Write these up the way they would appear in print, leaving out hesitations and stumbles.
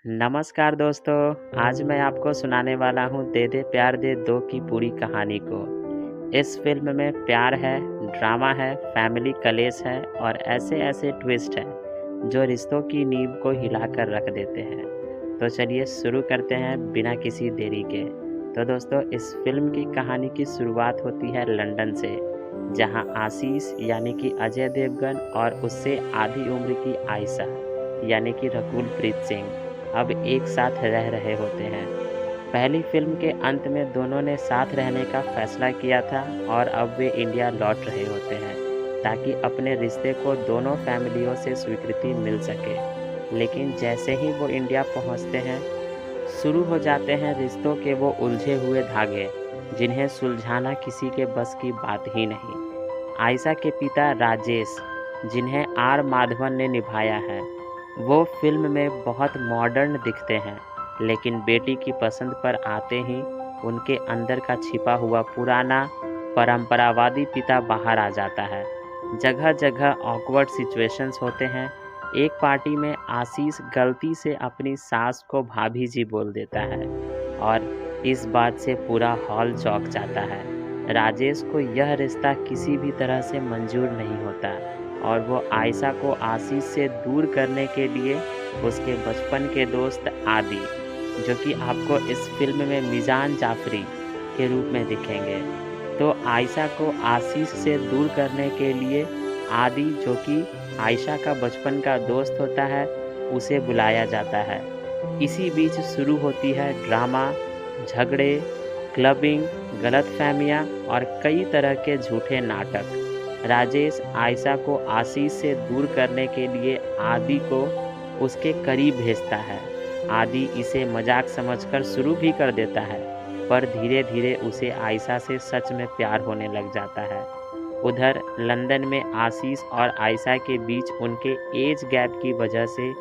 नमस्कार दोस्तों, आज मैं आपको सुनाने वाला हूँ दे दे प्यार दे दो की पूरी कहानी को। इस फ़िल्म में प्यार है, ड्रामा है, फैमिली कलेश है और ऐसे-ऐसे ट्विस्ट हैं, जो रिश्तों की नींव को हिलाकर रख देते हैं। तो चलिए शुरू करते हैं बिना किसी देरी के। तो दोस्तों इस फ़िल्म की कहानी की शुरुआत होती है लंदन से, जहाँ आशीष यानी कि अजय देवगन और उससे आधी उम्र की आयशा यानी कि रकुल प्रीत सिंह अब एक साथ रह रहे होते हैं। पहली फिल्म के अंत में दोनों ने साथ रहने का फैसला किया था और अब वे इंडिया लौट रहे होते हैं ताकि अपने रिश्ते को दोनों फैमिलियों से स्वीकृति मिल सके। लेकिन जैसे ही वो इंडिया पहुंचते हैं, शुरू हो जाते हैं रिश्तों के वो उलझे हुए धागे, जिन्हें सुलझाना किसी के बस की बात ही नहीं। आयशा के पिता राजेश, जिन्हें आर माधवन ने निभाया है, वो फिल्म में बहुत मॉडर्न दिखते हैं, लेकिन बेटी की पसंद पर आते ही उनके अंदर का छिपा हुआ पुराना परंपरावादी पिता बाहर आ जाता है। जगह जगह ऑकवर्ड सिचुएशंस होते हैं। एक पार्टी में आशीष गलती से अपनी सास को भाभी जी बोल देता है और इस बात से पूरा हॉल चौंक जाता है। राजेश को यह रिश्ता किसी भी तरह से मंजूर नहीं होता और वो आयशा को आशीष से दूर करने के लिए उसके बचपन के दोस्त आदि, जो कि आपको इस फिल्म में मिजान जाफरी के रूप में दिखेंगे, तो आयशा को आशीष से दूर करने के लिए आदि, जो कि आयशा का बचपन का दोस्त होता है, उसे बुलाया जाता है। इसी बीच शुरू होती है ड्रामा, झगड़े, क्लबिंग, गलतफहमियां और कई तरह के झूठे नाटक। राजेश आयशा को आशीष से दूर करने के लिए आदि को उसके करीब भेजता है। आदि इसे मजाक समझकर शुरू भी कर देता है, पर धीरे धीरे उसे आयशा से सच में प्यार होने लग जाता है। उधर लंदन में आशीष और आयशा के बीच उनके एज गैप की वजह से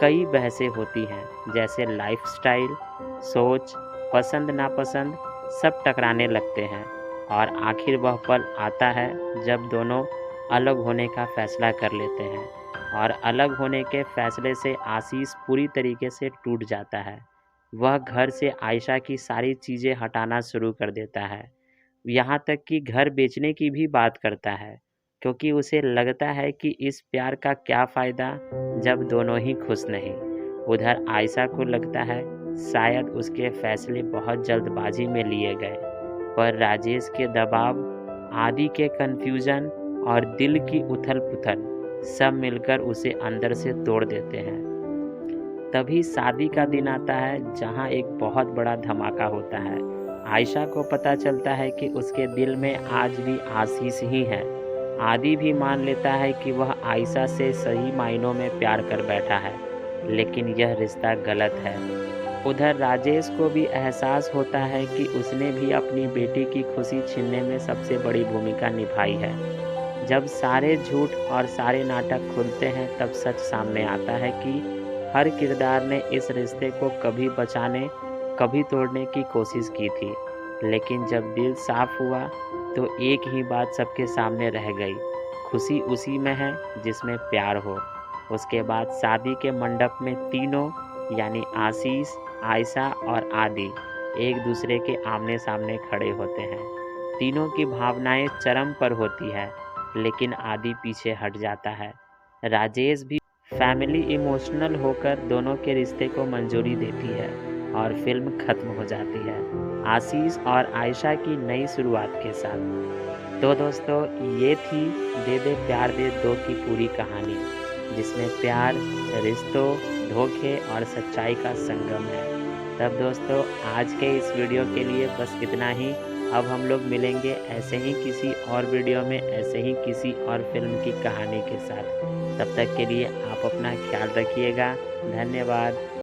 कई बहसें होती हैं, जैसे लाइफस्टाइल, सोच, पसंद नापसंद सब टकराने लगते हैं और आखिर वह पल आता है जब दोनों अलग होने का फैसला कर लेते हैं और अलग होने के फैसले से आशीष पूरी तरीके से टूट जाता है। वह घर से आयशा की सारी चीज़ें हटाना शुरू कर देता है, यहाँ तक कि घर बेचने की भी बात करता है, क्योंकि उसे लगता है कि इस प्यार का क्या फ़ायदा जब दोनों ही खुश नहीं। उधर आयशा को लगता है शायद उसके फैसले बहुत जल्दबाजी में लिए गए, पर राजेश के दबाव, आदि के कन्फ्यूज़न और दिल की उथल-पुथल सब मिलकर उसे अंदर से तोड़ देते हैं। तभी शादी का दिन आता है, जहां एक बहुत बड़ा धमाका होता है। आयशा को पता चलता है कि उसके दिल में आज भी आशीष ही है। आदि भी मान लेता है कि वह आयशा से सही मायनों में प्यार कर बैठा है, लेकिन यह रिश्ता गलत है। उधर राजेश को भी एहसास होता है कि उसने भी अपनी बेटी की खुशी छीनने में सबसे बड़ी भूमिका निभाई है। जब सारे झूठ और सारे नाटक खुलते हैं, तब सच सामने आता है कि हर किरदार ने इस रिश्ते को कभी बचाने, कभी तोड़ने की कोशिश की थी। लेकिन जब दिल साफ हुआ, तो एक ही बात सबके सामने रह गई, खुशी उसी में है जिसमें प्यार हो। उसके बाद शादी के मंडप में तीनों, यानी आशीष, आयशा और आदि, एक दूसरे के आमने सामने खड़े होते हैं। तीनों की भावनाएं चरम पर होती है, लेकिन आदि पीछे हट जाता है। राजेश भी फैमिली इमोशनल होकर दोनों के रिश्ते को मंजूरी देती है और फिल्म खत्म हो जाती है, आशीष और आयशा की नई शुरुआत के साथ। तो दोस्तों ये थी दे दे प्यार दे दो की पूरी कहानी, जिसमें प्यार, रिश्तों, धोखे और सच्चाई का संगम है। तब दोस्तों आज के इस वीडियो के लिए बस इतना ही। अब हम लोग मिलेंगे ऐसे ही किसी और वीडियो में, ऐसे ही किसी और फिल्म की कहानी के साथ। तब तक के लिए आप अपना ख्याल रखिएगा। धन्यवाद।